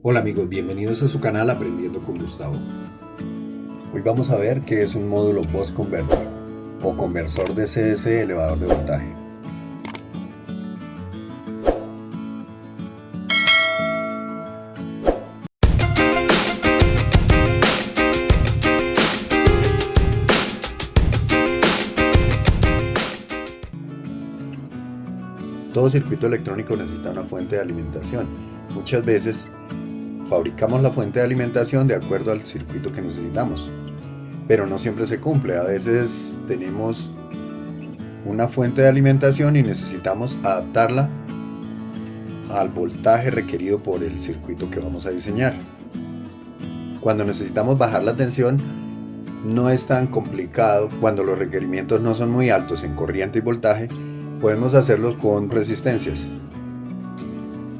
Hola amigos, bienvenidos a su canal Aprendiendo con Gustavo. Hoy vamos a ver qué es un módulo Bus Converter o conversor de CS elevador de voltaje. Todo circuito electrónico necesita una fuente de alimentación. Muchas veces fabricamos la fuente de alimentación de acuerdo al circuito que necesitamos, pero no siempre se cumple. A veces tenemos una fuente de alimentación y necesitamos adaptarla al voltaje requerido por el circuito que vamos a diseñar. Cuando necesitamos bajar la tensión, no es tan complicado. Cuando los requerimientos no son muy altos en corriente y voltaje, podemos hacerlo con resistencias.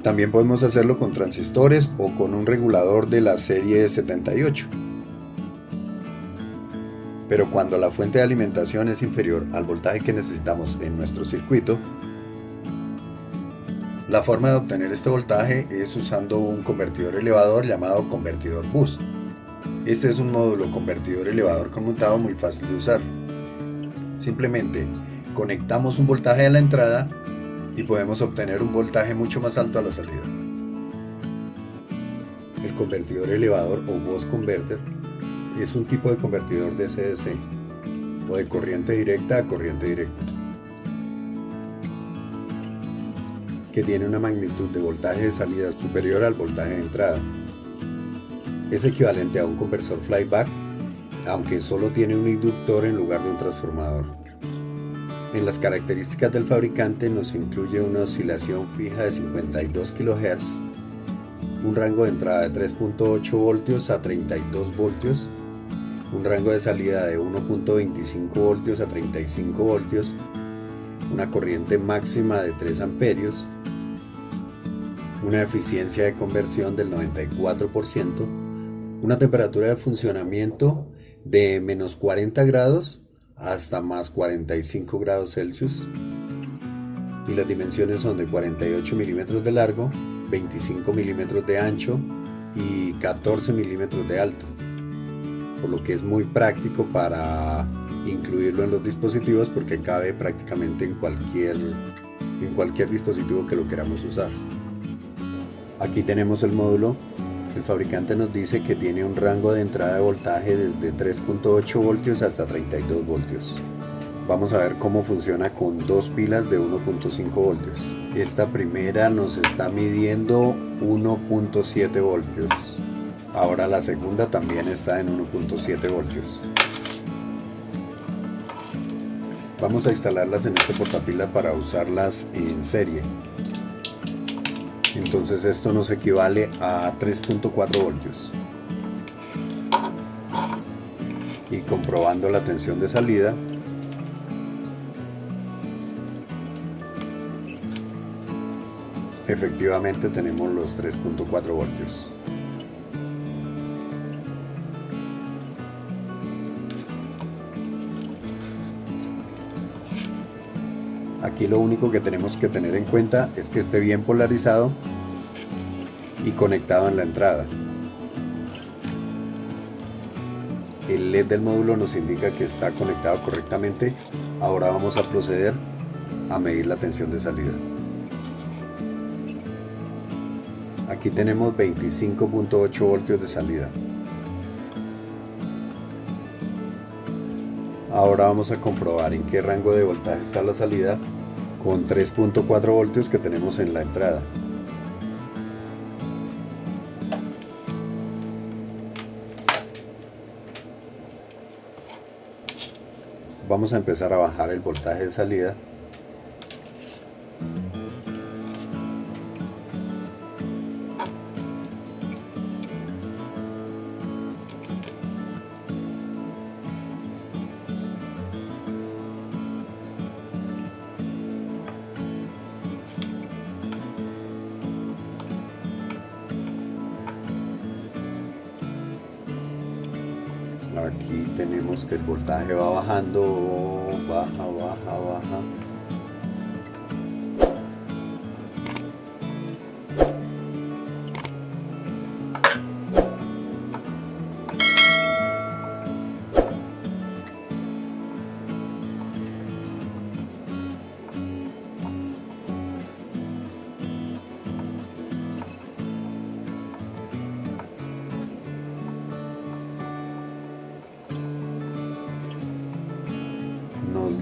También podemos hacerlo con transistores o con un regulador de la serie 78. Pero cuando la fuente de alimentación es inferior al voltaje que necesitamos en nuestro circuito, la forma de obtener este voltaje es usando un convertidor elevador llamado convertidor bus. Este es un módulo convertidor elevador conmutado muy fácil de usar. Simplemente conectamos un voltaje a la entrada y podemos obtener un voltaje mucho más alto a la salida. El convertidor elevador o bus converter es un tipo de convertidor de DC o de corriente directa a corriente directa, que tiene una magnitud de voltaje de salida superior al voltaje de entrada. Es equivalente a un conversor flyback, aunque solo tiene un inductor en lugar de un transformador. En las características del fabricante nos incluye una oscilación fija de 52 kHz, un rango de entrada de 3.8 voltios a 32 voltios, un rango de salida de 1.25 voltios a 35 voltios, una corriente máxima de 3 amperios, una eficiencia de conversión del 94%, una temperatura de funcionamiento de menos 40 grados hasta más 45 grados Celsius, y las dimensiones son de 48 milímetros de largo, 25 milímetros de ancho y 14 milímetros de alto, por lo que es muy práctico para incluirlo en los dispositivos porque cabe prácticamente en cualquier dispositivo que lo queramos usar. Aquí tenemos el módulo. El fabricante nos dice que tiene un rango de entrada de voltaje desde 3.8 voltios hasta 32 voltios. Vamos a ver cómo funciona con dos pilas de 1.5 voltios. Esta primera nos está midiendo 1.7 voltios. Ahora la segunda también está en 1.7 voltios. Vamos a instalarlas en este portapila para usarlas en serie. Entonces esto nos equivale a 3.4 voltios. Y comprobando la tensión de salida, efectivamente tenemos los 3.4 voltios. Aquí lo único que tenemos que tener en cuenta es que esté bien polarizado y conectado en la entrada. El LED del módulo nos indica que está conectado correctamente. Ahora vamos a proceder a medir la tensión de salida. Aquí tenemos 25.8 voltios de salida. Ahora vamos a comprobar en qué rango de voltaje está la salida con 3.4 voltios que tenemos en la entrada. Vamos a empezar a bajar el voltaje de salida. Aquí tenemos que el voltaje va bajando, baja.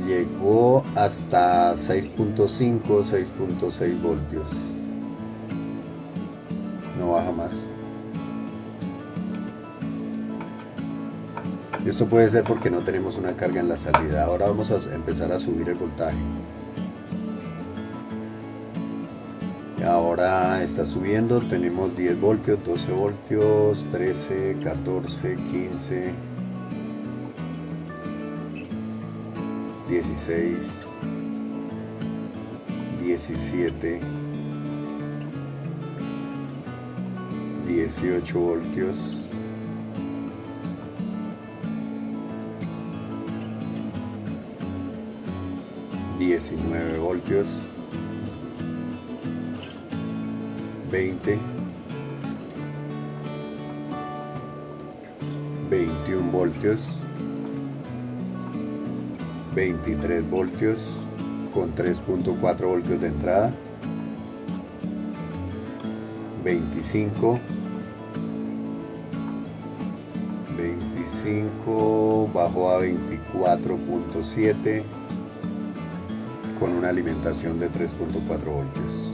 llegó hasta 6.5, 6.6 voltios. No baja más. Esto puede ser porque no tenemos una carga en la salida. Ahora vamos a empezar a subir el voltaje. Ahora está subiendo, tenemos 10 voltios, 12 voltios, 13, 14, 15, 16, 17, 18 voltios, 19 voltios, 20, 21 voltios, 23 voltios con 3.4 voltios de entrada, 25, 25 bajó a 24.7 con una alimentación de 3.4 voltios.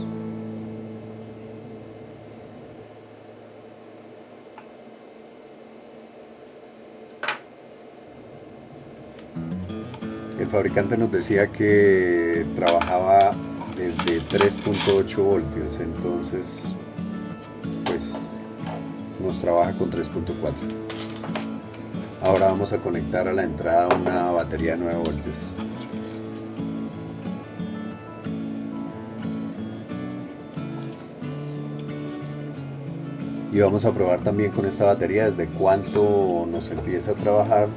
El fabricante nos decía que trabajaba desde 3.8 voltios, entonces pues nos trabaja con 3.4. Ahora vamos a conectar a la entrada una batería de 9 voltios. Y vamos a probar también con esta batería desde cuánto nos empieza a trabajar.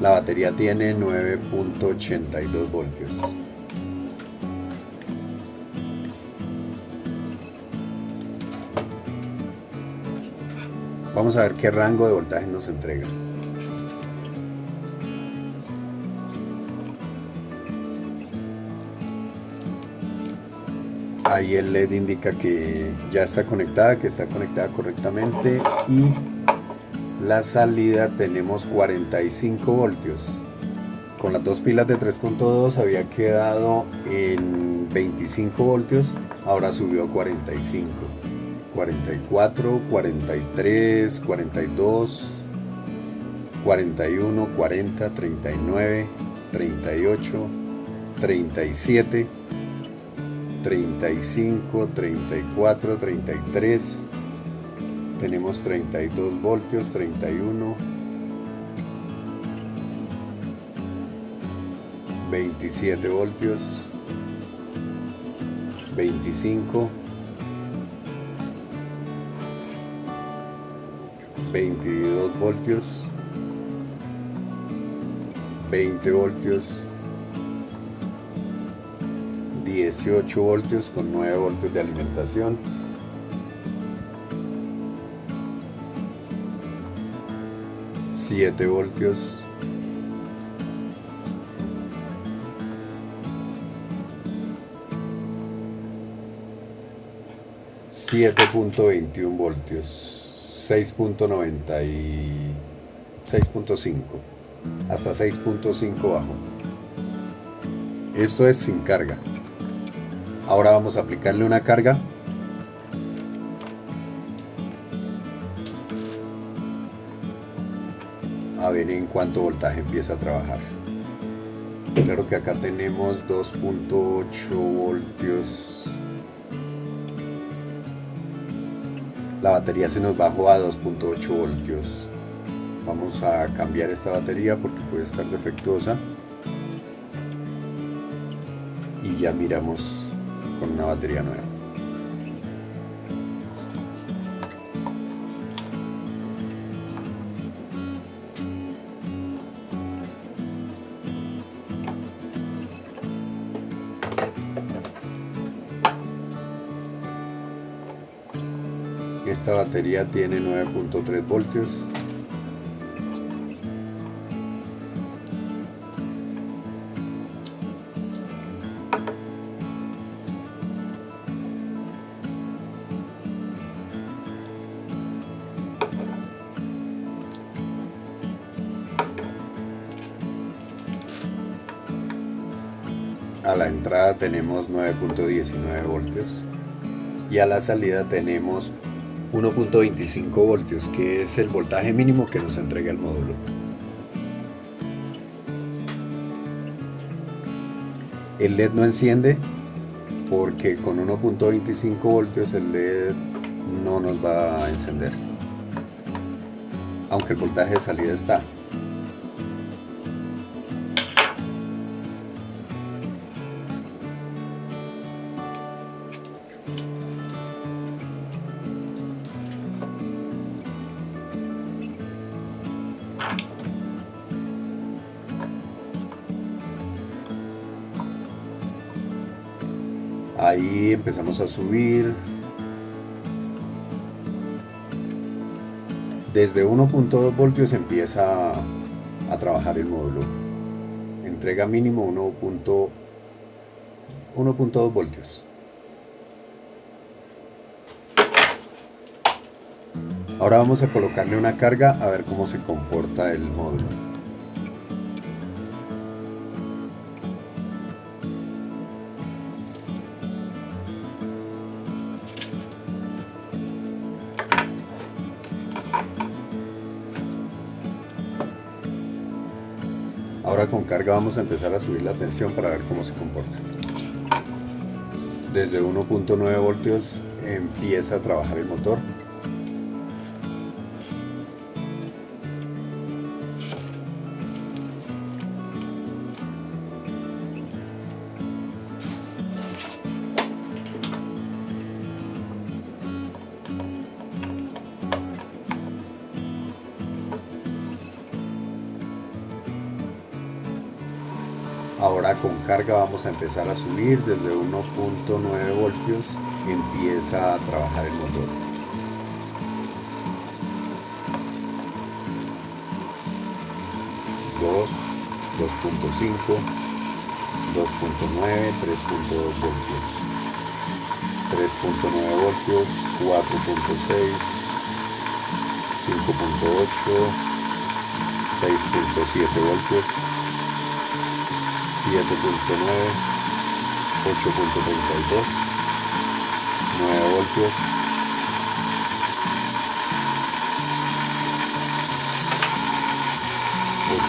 La batería tiene 9.82 voltios. Vamos a ver qué rango de voltaje nos entrega. Ahí el LED indica que ya está conectada, correctamente, y la salida tenemos 45 voltios. Con las dos pilas de 3.2 había quedado en 25 voltios, ahora subió a 45, 44, 43, 42, 41, 40, 39, 38, 37, 35, 34, 33, tenemos 32 voltios, 31, 27 voltios, 25, 22 voltios, 20 voltios, 18 voltios con 9 voltios de alimentación, 7 voltios, 7.21 voltios, 6.90 y 6.5, hasta 6.5 bajo. Esto es sin carga. Ahora vamos a aplicarle una carga. A ver en cuánto voltaje empieza a trabajar. Claro que acá tenemos 2.8 voltios. La batería se nos bajó a 2.8 voltios. Vamos a cambiar esta batería porque puede estar defectuosa. Y ya miramos con una batería nueva. Esta batería tiene 9.3 voltios. A la entrada tenemos 9.19 voltios y a la salida tenemos 1.25 voltios, que es el voltaje mínimo que nos entrega el módulo. El LED no enciende porque con 1.25 voltios el LED no nos va a encender, aunque el voltaje de salida está. Ahí empezamos a subir. Desde 1.2 voltios empieza a trabajar el módulo. Entrega mínimo 1.2 voltios. Ahora vamos a colocarle una carga a ver cómo se comporta el módulo. Ahora con carga vamos a empezar a subir la tensión para ver cómo se comporta. Desde 1.9 voltios empieza a trabajar el motor. Ahora con carga vamos a empezar a subir. Desde 1.9 voltios empieza a trabajar el motor. Dos, 2.5, 2.9, 3.2 voltios, 3.9 voltios, 4.6, 5.8, 6.7 voltios, 7.9, 8.32, 9 voltios,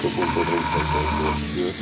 8.32 voltios,